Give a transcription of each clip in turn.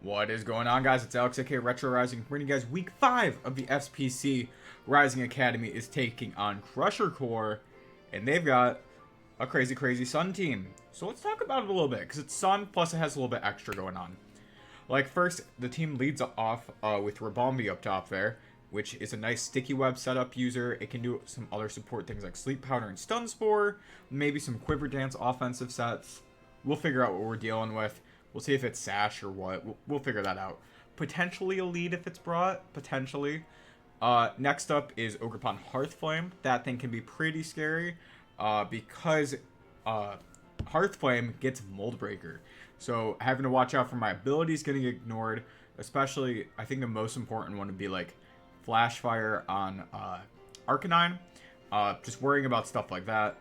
What is going on, guys? It's Alex, aka Retro Rising, bringing you guys week 5 of the SPC. Rising Academy is taking on Crusher Core, and they've got a crazy Sun team. So let's talk about it a little bit, because it's Sun, plus it has a little bit extra going on. Like, first, the team leads off with Rabombi up top there, which is a nice sticky web setup user. It can do some other support things like Sleep Powder and Stun Spore, maybe some Quiver Dance offensive sets. We'll figure out what we're dealing with. We'll see if it's Sash or what. We'll figure that out. Potentially a lead if it's brought. Potentially. Next up is Ogeron HearthFlame. That thing can be pretty scary because HearthFlame gets Mold Breaker. So having to watch out for my abilities getting ignored. Especially, I think the most important one would be like Flash Fire on Arcanine. Just worrying about stuff like that.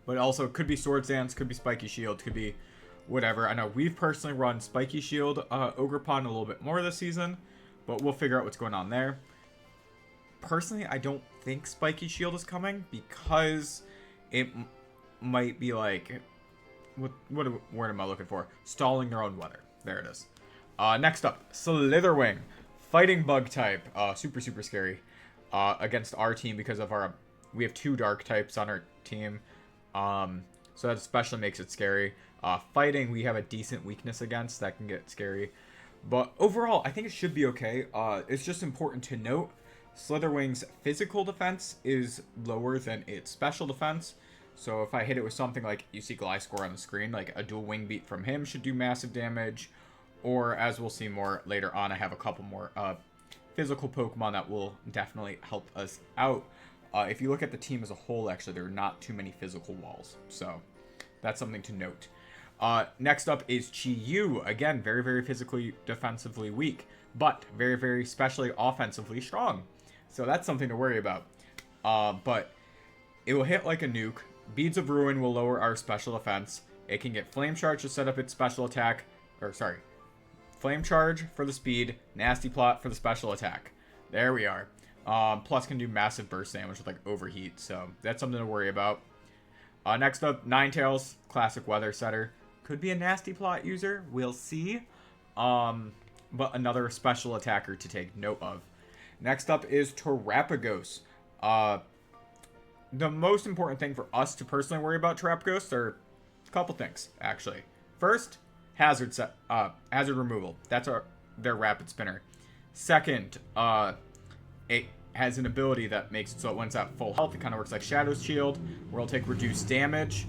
But also, could be Swords Dance, could be Spiky Shield, could be whatever. I know we've personally run Spiky Shield Ogerpon a little bit more this season, but we'll figure out what's going on there. Personally, I don't think Spiky Shield is coming because it might be like, what word am I looking for? Stalling their own weather. There it is. Next up, Slitherwing, Fighting Bug type, super scary against our team because of we have 2 dark types on our team. So that especially makes it scary. Fighting, we have a decent weakness against. That can get scary. But overall, I think it should be okay. It's just important to note, Slitherwing's physical defense is lower than its special defense. So if I hit it with something like, you see Gliscor on the screen, like a dual wing beat from him should do massive damage. Or, as we'll see more later on, I have a couple more physical Pokemon that will definitely help us out. If you look at the team as a whole, actually, there are not too many physical walls. So, that's something to note. Next up is Chi-Yu. Again, very physically, defensively weak. But very specially offensively strong. So, that's something to worry about. But it will hit like a nuke. Beads of Ruin will lower our special defense. It can get Flame Charge to set up its special attack. Flame Charge for the speed. Nasty Plot for the special attack. There we are. Plus can do massive burst damage with like overheat, so that's something to worry about. Next up, Ninetales, classic weather setter. Could be a Nasty Plot user, we'll see. But another special attacker to take note of. Next up is Terapagos. The most important thing for us to personally worry about Terapagos are a couple things, actually. First, hazard removal. That's their rapid spinner. Second, it has an ability that makes it so when it's at full health, it kind of works like Shadow's Shield, where it'll take reduced damage.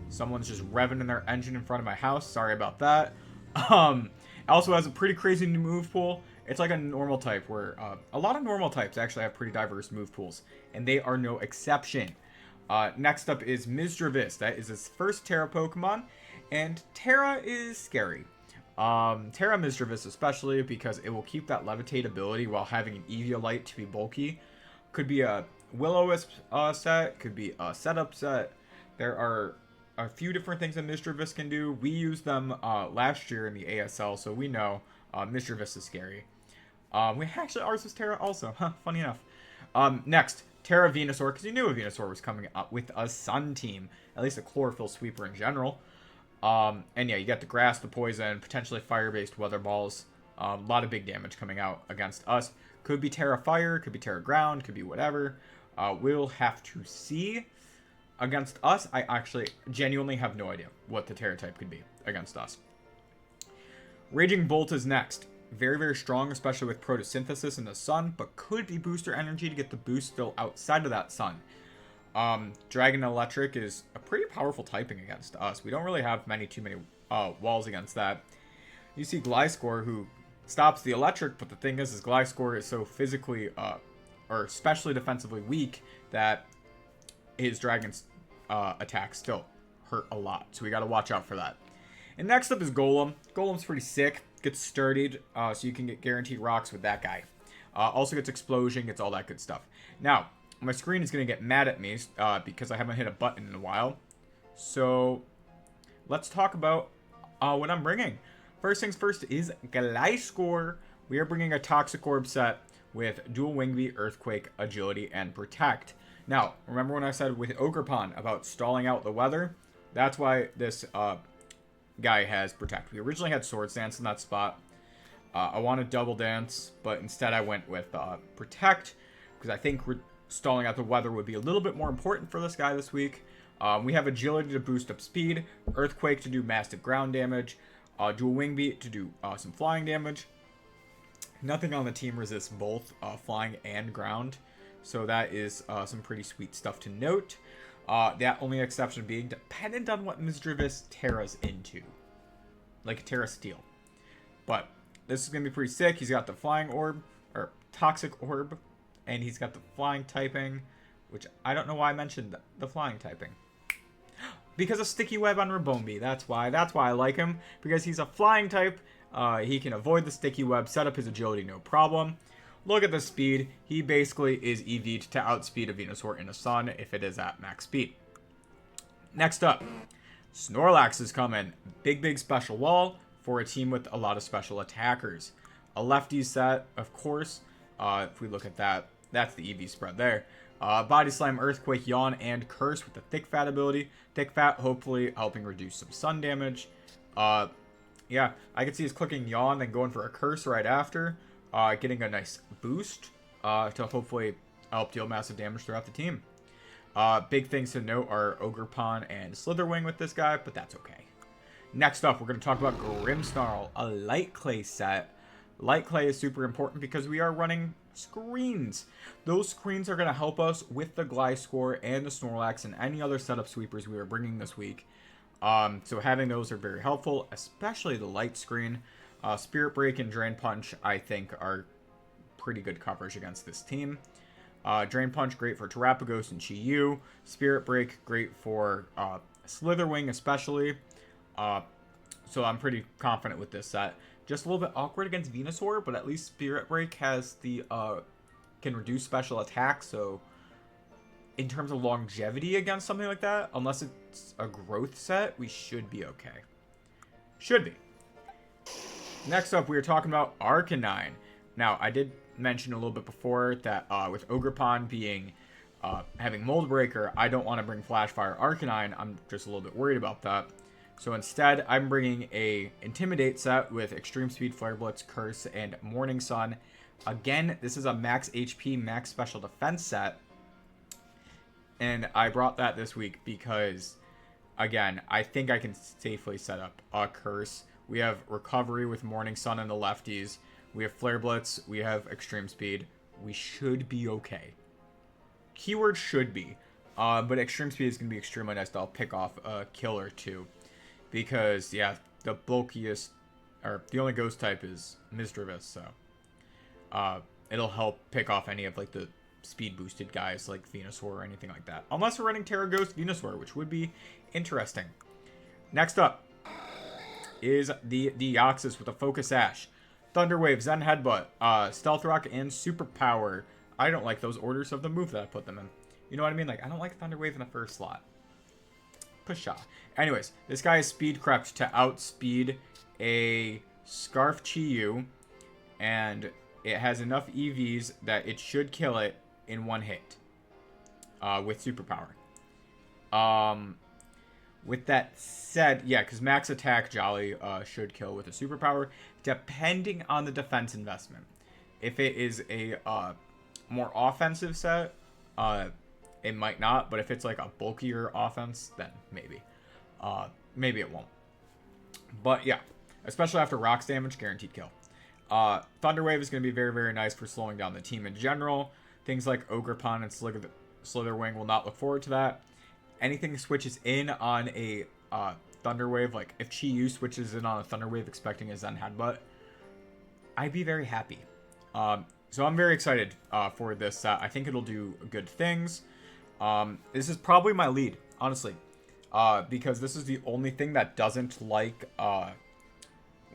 Someone's just revving in their engine in front of my house. Sorry about that. It also has a pretty crazy new move pool. It's like a normal type where a lot of normal types actually have pretty diverse move pools, and they are no exception. Next up is Misdreavus. That is its first Tera Pokemon, and Tera is scary. Tera Misdreavus especially because it will keep that Levitate ability while having an Eviolite to be bulky. Could be a Will-O-Wisp set, could be a setup set. There are a few different things that Misdreavus can do. We used them last year in the ASL, so we know Misdreavus is scary. Ours was Tera also, funny enough. Next, Tera Venusaur, because you knew a Venusaur was coming up with a Sun team, at least a Chlorophyll Sweeper in general. And yeah, you got the grass, the poison, potentially fire-based weather balls. A lot of big damage coming out against us. Could be Tera Fire, could be Tera Ground, could be whatever. We'll have to see. Against us, I actually genuinely have no idea what the Tera type could be against us. Raging Bolt is next. Very strong, especially with Photosynthesis in the sun, but could be Booster Energy to get the boost still outside of that sun. Dragon Electric is a pretty powerful typing against us. We don't really have too many walls against that. You see Gliscor, who stops the electric, but the thing is Gliscor is so physically or especially defensively weak that his dragon's attacks still hurt a lot. So we got to watch out for that. And next up is Golem. Golem's pretty sick. Gets sturdied, so you can get guaranteed rocks with that guy. Also gets explosion, gets all that good stuff. Now, my screen is going to get mad at me because I haven't hit a button in a while. So, let's talk about what I'm bringing. First things first is Gliscor. We are bringing a Toxic Orb set with Dual Wing Beat, Earthquake, Agility, and Protect. Now, remember when I said with Ogerpon about stalling out the weather? That's why this guy has Protect. We originally had Swords Dance in that spot. I wanted Double Dance, but instead I went with Protect, because I think stalling out the weather would be a little bit more important for this guy this week. We have Agility to boost up speed, Earthquake to do massive ground damage, Dual Wing Beat to do some flying damage. Nothing on the team resists both flying and ground, so that is some pretty sweet stuff to note. That only exception being dependent on what Misdreavus Terra's into, like a Terra Steel. But this is going to be pretty sick. He's got the Flying Orb, or Toxic Orb, and he's got the Flying typing, which I don't know why I mentioned the Flying typing. Because of Sticky Web on Rabombi, that's why I like him, because he's a Flying type. He can avoid the Sticky Web, set up his agility no problem. Look at the speed. He basically is EV'd to outspeed a Venusaur in the sun if it is at max speed. Next up, Snorlax is coming. Big special wall for a team with a lot of special attackers. A lefty set, of course. If we look at that, that's the EV spread there. Body Slam, Earthquake, Yawn, and Curse with the Thick Fat ability. Thick Fat hopefully helping reduce some sun damage. Yeah, I could see us clicking Yawn and going for a Curse right after. Getting a nice boost to hopefully help deal massive damage throughout the team. Big things to note are Ogerpon and Slitherwing with this guy, but that's okay. Next up, we're going to talk about Grimmsnarl, a Light Clay set. Light Clay is super important because we are running screens. Those screens are going to help us with the Gliscor and the Snorlax and any other setup sweepers we are bringing this week. So having those are very helpful, especially the light screen. Spirit Break and Drain Punch, I think, are pretty good coverage against this team. Drain Punch, great for Terapagos and Chi-Yu. Spirit Break, great for Slitherwing especially. So I'm pretty confident with this set. Just a little bit awkward against Venusaur, but at least Spirit Break has the can reduce special attack, so in terms of longevity against something like that, unless it's a growth set, we should be okay. Should be. Next up, we are talking about Arcanine. Now, I did mention a little bit before that with Ogerpon being having Mold Breaker, I don't want to bring Flashfire Arcanine. I'm just a little bit worried about that. So instead, I'm bringing a Intimidate set with Extreme Speed, Flare Blitz, Curse, and Morning Sun. Again, this is a max HP, max special defense set. And I brought that this week because, again, I think I can safely set up a Curse. We have Recovery with Morning Sun and the lefties. We have Flare Blitz. We have Extreme Speed. We should be okay. Keyword should be. But Extreme Speed is going to be extremely nice to pick off a kill or two. Because, yeah, the bulkiest, or the only ghost type is Misdreavus, so it'll help pick off any of, like, the speed boosted guys like Venusaur or anything like that. Unless we're running Terra Ghost Venusaur, which would be interesting. Next up is the Deoxys with a Focus Ash. Thunder Wave, Zen Headbutt, Stealth Rock, and Superpower. I don't like those orders of the move that I put them in. You know what I mean? Like, I don't like Thunder Wave in the first slot. Pshaw. Anyways, this guy is speed crept to outspeed a Scarf Chi-Yu, and it has enough EVs that it should kill it in one hit with Superpower. With that said, yeah, because max attack Jolly should kill with a Superpower, depending on the defense investment. If it is a more offensive set, it might not, but if it's like a bulkier offense, then maybe. Maybe it won't. But yeah, especially after rocks damage, guaranteed kill. Thunder Wave is going to be very, very nice for slowing down the team in general. Things like Ogerpon and Slitherwing will not look forward to that. Anything switches in on a Thunder Wave, like if Chi-Yu switches in on a Thunder Wave expecting a Zen Headbutt, I'd be very happy. So I'm very excited for this set. I think it'll do good things. This is probably my lead, honestly, because this is the only thing that doesn't like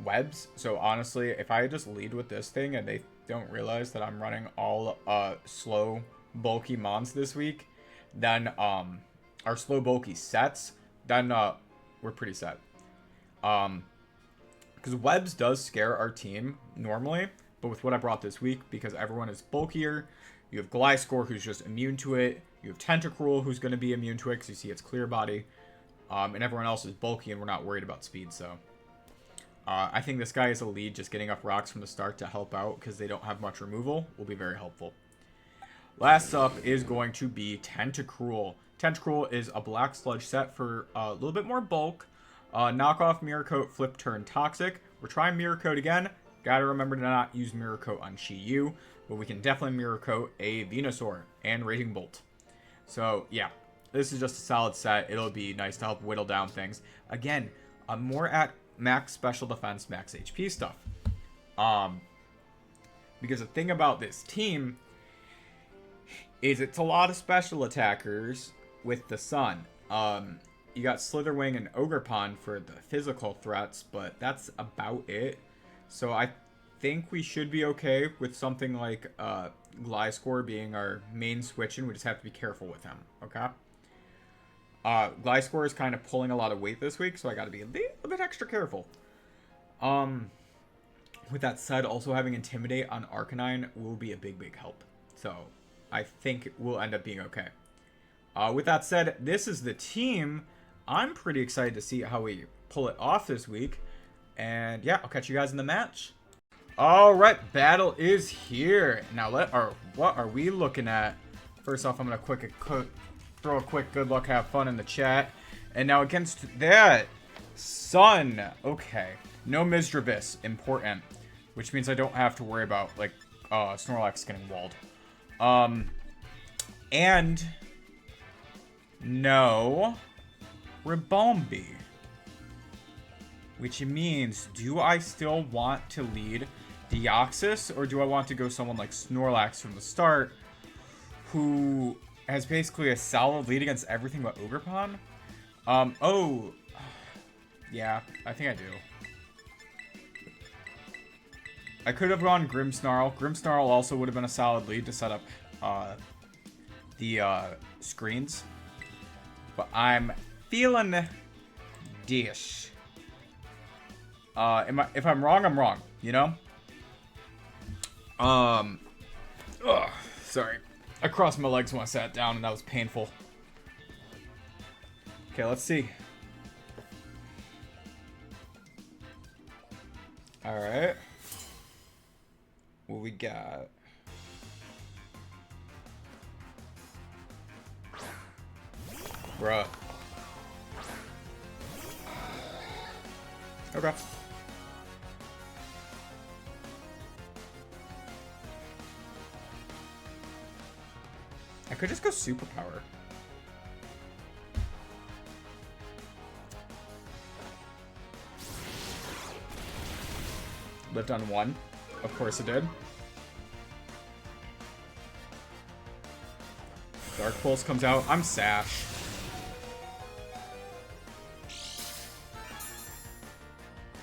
webs. So honestly, if I just lead with this thing and they don't realize that I'm running all slow, bulky mons this week, then our slow, bulky sets, then we're pretty set. Because webs does scare our team normally, but with what I brought this week, because everyone is bulkier, you have Gliscor who's just immune to it. You have Tentacruel who's going to be immune to it because you see it's clear body. And everyone else is bulky and we're not worried about speed, so. I think this guy is a lead. Just getting up rocks from the start to help out because they don't have much removal will be very helpful. Last up is going to be Tentacruel. Tentacruel is a black sludge set for a little bit more bulk. Knockoff Mirror Coat, Flip Turn Toxic. We're trying Mirror Coat again. Gotta remember to not use Mirror Coat on Chi-Yu, but we can definitely Mirror Coat a Venusaur and Raging Bolt. So, yeah, this is just a solid set. It'll be nice to help whittle down things. Again, I'm more at max special defense, max HP stuff. Because the thing about this team is it's a lot of special attackers with the sun. You got Slitherwing and Ogerpon for the physical threats, but that's about it. So I think we should be okay with something like Gliscor being our main switch, and we just have to be careful with him, okay? Gliscor is kind of pulling a lot of weight this week, so I got to be a bit extra careful. With that said, also having Intimidate on Arcanine will be a big help. So I think we'll end up being okay. With that said, this is the team. I'm pretty excited to see how we pull it off this week. And yeah, I'll catch you guys in the match. All right, battle is here. Now, what are we looking at? First off, I'm going to throw a quick good luck, have fun in the chat. And now against that, Sun. Okay, no Misdreavus, important. Which means I don't have to worry about, like, Snorlax getting walled. And no Ribombee. Which means, do I still want to lead Deoxys, or do I want to go someone like Snorlax from the start, who has basically a solid lead against everything but Ogerpon? Oh, yeah, I think I do. I could have gone Grimmsnarl. Grimmsnarl also would have been a solid lead to set up the screens. But I'm feeling dish. If I'm wrong, I'm wrong, you know? Sorry. I crossed my legs when I sat down and that was painful. Okay, let's see. Alright. What we got? Bruh. Okay. I could just go superpower. Lived on one. Of course it did. Dark Pulse comes out. I'm Sash.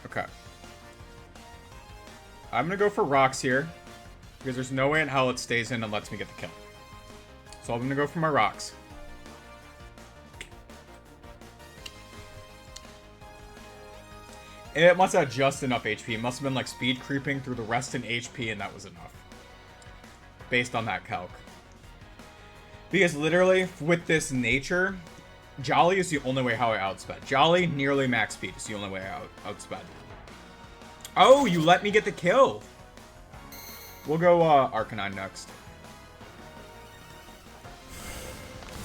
Okay. I'm gonna go for rocks here, because there's no way in hell it stays in and lets me get the kill. So I'm gonna go for my rocks. And it must have just enough HP. It must have been like speed creeping through the rest in HP, and that was enough. Based on that calc. Because literally, with this nature, Jolly is the only way how I outsped. Jolly, nearly max speed is the only way I outsped. Oh, you let me get the kill. We'll go Arcanine next.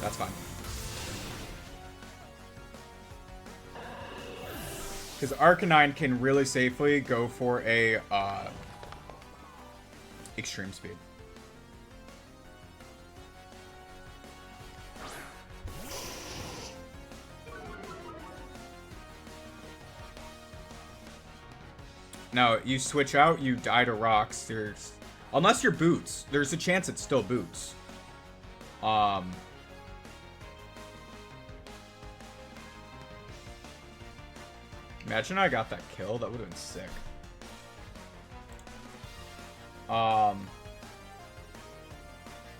That's fine. Because Arcanine can really safely go for a extreme speed. Now, you switch out, you die to rocks. There's, unless you're boots, there's a chance it's still boots. Imagine I got that kill. That would have been sick.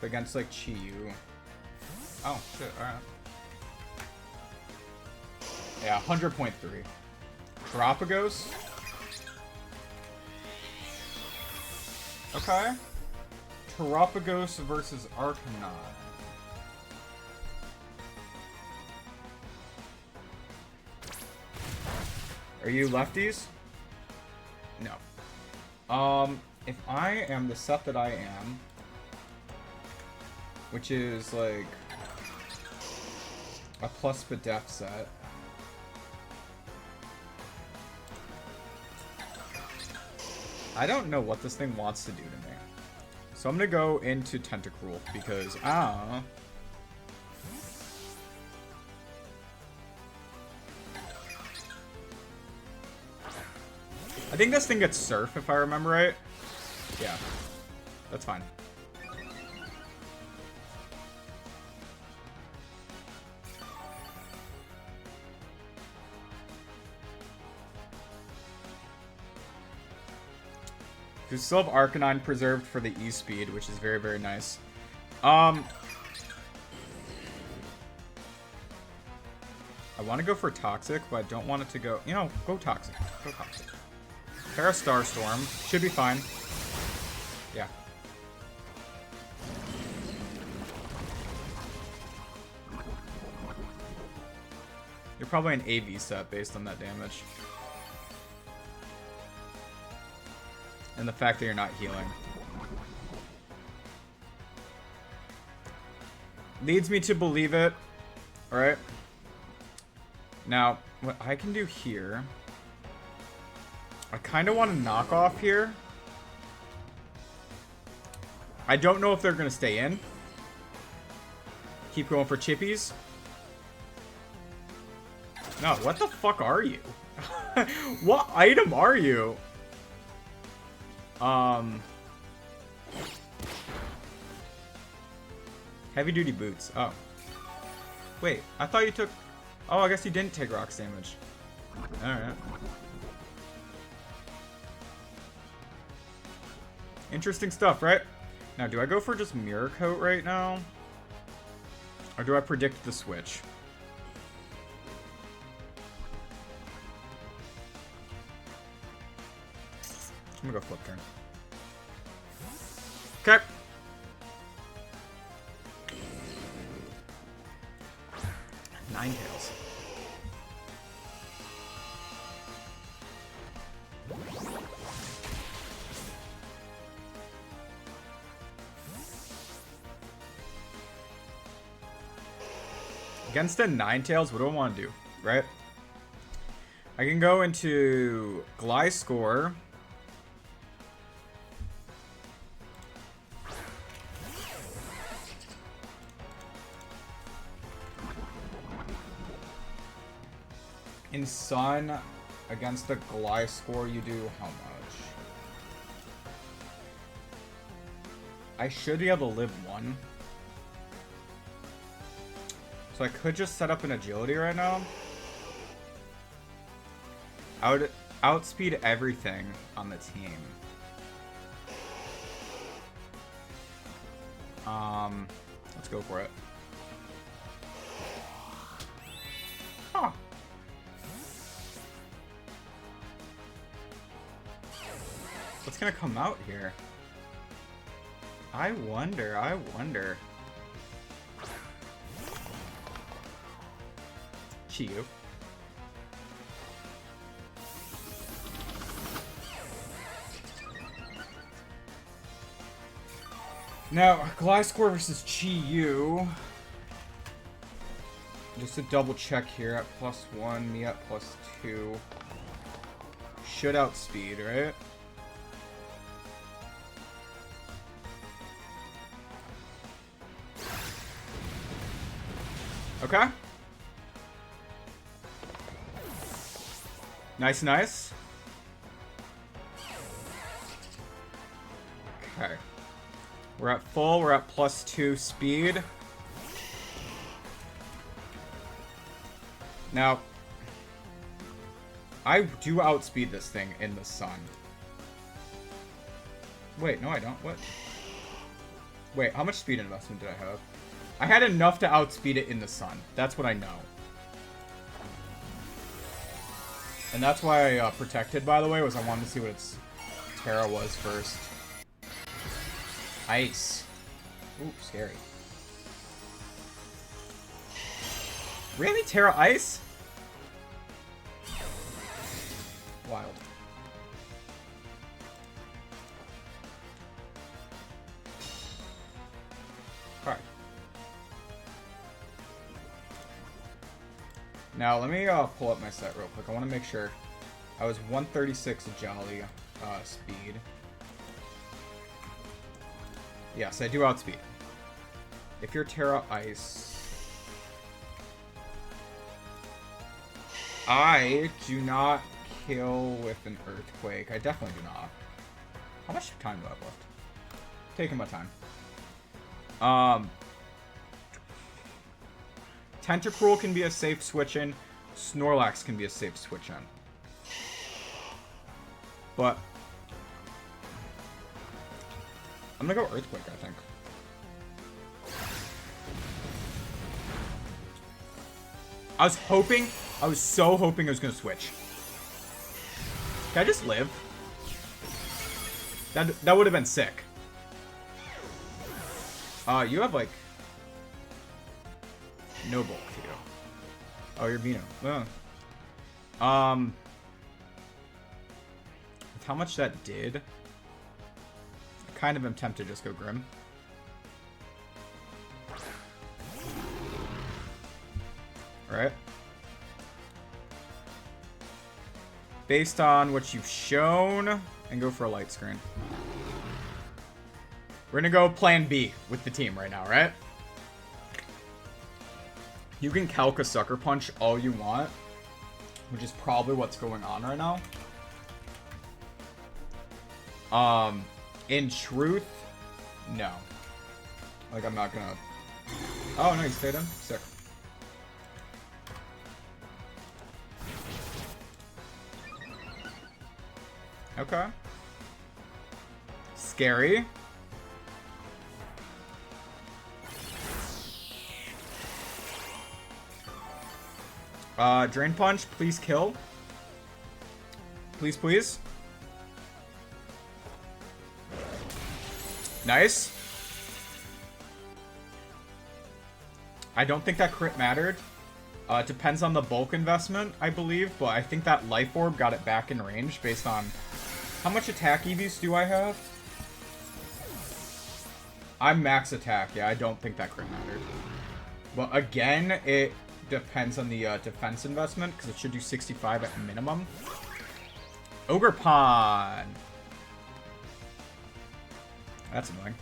Against like Chi-Yu. Oh shit! All right. Yeah, 100.3. Terapagos. Okay. Terapagos versus Arcanine. Are you lefties? No. If I am the set that I am, which is like a plus Spadef set. I don't know what this thing wants to do to me. So I'm gonna go into Tentacruel because I think this thing gets Surf if I remember right. Yeah. That's fine. We still have Arcanine preserved for the E-Speed, which is very, very nice. I want to go for Toxic, but I don't want it to go... You know, go Toxic. Go Toxic. Tera Starstorm. Should be fine. Yeah. You're probably an AV set based on that damage. And the fact that you're not healing. Leads me to believe it. Alright. Now, what I can do here... I kind of want to knock off here. I don't know if they're going to stay in. Keep going for chippies. No, what the fuck are you? What item are you? Heavy duty boots. Oh. Wait, I thought you took... Oh, I guess you didn't take rocks damage. Alright. Interesting stuff, right? Now, do I go for just Mirror Coat right now? Or do I predict the switch? I'm gonna go flip turn. Okay. Ninetales. Against a Ninetales, what do I want to do? Right? I can go into Gliscor. In Sun, against the Gliscor, you do how much? I should be able to live one. So I could just set up an agility right now. I would outspeed everything on the team. Let's go for it. Huh. What's gonna come out here? I wonder. Chiyu. Now, Gliscor versus Chiyu. Just to double check here at +1, me at +2. Should outspeed, right? Okay. Nice, nice. Okay. We're at full. We're at +2 speed. Now, I do outspeed this thing in the sun. Wait, no I don't. What? Wait, how much speed investment did I have? I had enough to outspeed it in the sun. That's what I know. And that's why I protected, by the way, was I wanted to see what its Tera was first. Ice. Ooh, scary. Really? Tera Ice? Wild. Alright. Now, let me pull up my set real quick. I want to make sure. I was 136 Jolly speed. Yes, I do outspeed. If you're Tera Ice... I do not kill with an Earthquake. I definitely do not. How much time do I have left? Taking my time. Tentacruel can be a safe switch in. Snorlax can be a safe switch in. But I'm gonna go Earthquake, I think. I was so hoping I was gonna switch. Can I just live? That would have been sick. You have like no bulk to you. Oh, you're Vino. Oh. With how much that did, I kind of am tempted to just go Grim. Alright. Based on what you've shown, and go for a light screen. We're gonna go plan B with the team right now, right? You can calc a Sucker Punch all you want, which is probably what's going on right now. In truth, no. Like, I'm not gonna... Oh, no, you stayed in? Sick. Okay. Scary. Drain Punch, please kill. Please, please. Nice. I don't think that crit mattered. It depends on the bulk investment, I believe, but I think that Life Orb got it back in range based on... How much attack EVs do I have? I'm max attack. Yeah, I don't think that crit mattered. But again, it depends on the defense investment, because it should do 65 at minimum. Ogerpon! That's annoying.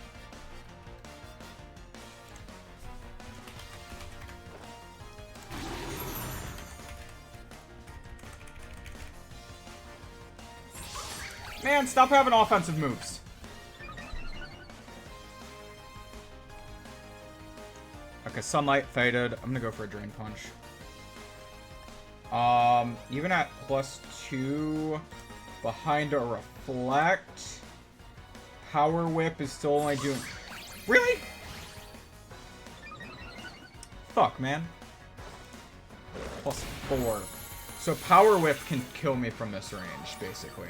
Man, stop having offensive moves. Okay, Sunlight faded. I'm gonna go for a Drain Punch. Even at +2, behind a Reflect, Power Whip is still only doing... Really? Fuck, man. +4. So Power Whip can kill me from this range, basically.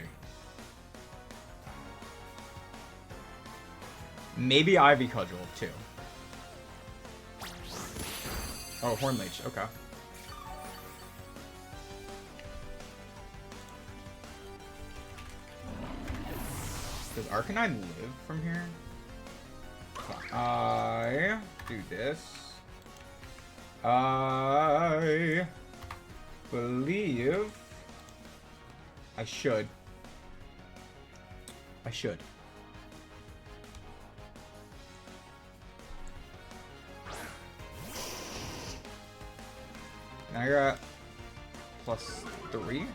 Maybe Ivy Cudgel, too. Oh, Horn Leech, okay. Does Arcanine live from here? I do this. I believe I should. I should. Now you're at +3.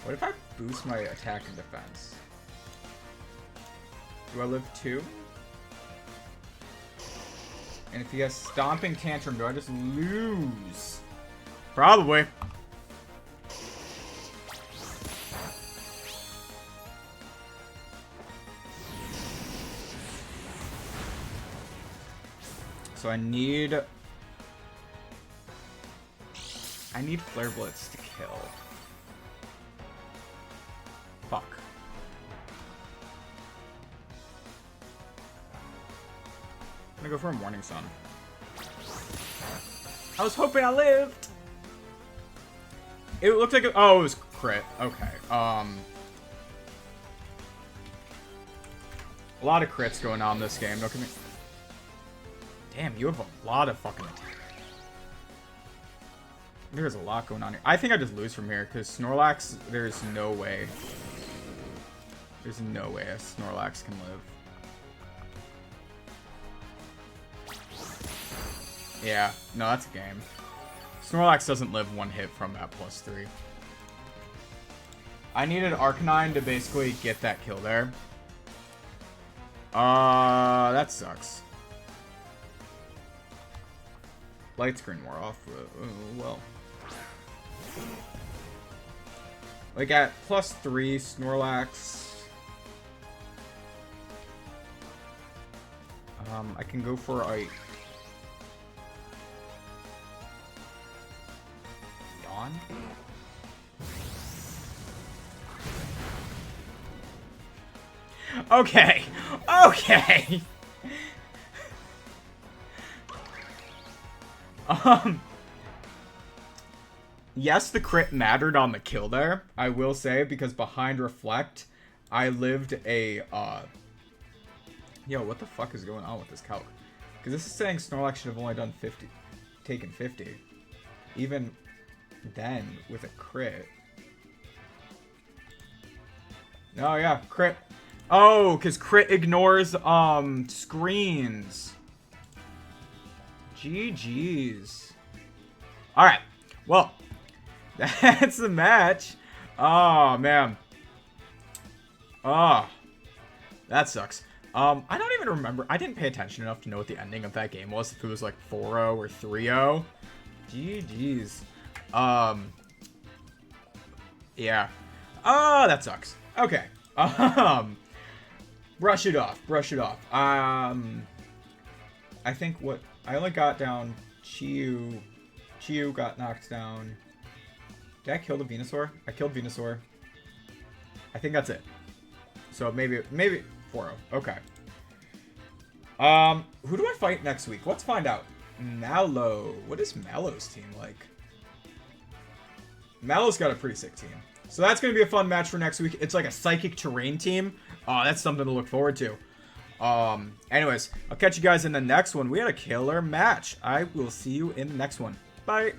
What if I boost my attack and defense? Do I live 2? And if he has Stomping Tantrum, do I just lose? Probably. So I need Flare Blitz to kill. Fuck. I'm gonna go for a Morning Sun. I was hoping I lived. It looked like oh, it was crit. Okay. A lot of crits going on this game. Look at me. Damn, you have a lot of fucking attacks. There's a lot going on here. I think I just lose from here because Snorlax, there's no way. There's no way a Snorlax can live. Yeah, no, that's a game. Snorlax doesn't live one hit from that +3. I needed Arcanine to basically get that kill there. That sucks. Light screen wore off. Well. Like at +3, Snorlax. I can go for a Yawn. Okay. Okay. Yes, the crit mattered on the kill there, I will say, because behind Reflect, I lived a, Yo, what the fuck is going on with this calc? Because this is saying Snorlax should have only done 50, taken 50. Even then, with a crit. Oh, yeah, crit. Oh, because crit ignores, screens. GG's. Alright, well, that's the match. Oh, man. Oh, that sucks. I don't even remember. I didn't pay attention enough to know what the ending of that game was. If it was like 4-0 or 3-0. GG's. Yeah. Oh, that sucks. Okay. Brush it off. Brush it off. I think what... I only got down Chiyu. Chiyu got knocked down. Did I kill the Venusaur? I killed Venusaur. I think that's it. So maybe 4-0. Okay. Who do I fight next week? Let's find out. Mallow. What is Mallow's team like? Mallow's got a pretty sick team. So that's going to be a fun match for next week. It's like a psychic terrain team. That's something to look forward to. Anyways, I'll catch you guys in the next one. We had a killer match. I will see you in the next one. Bye.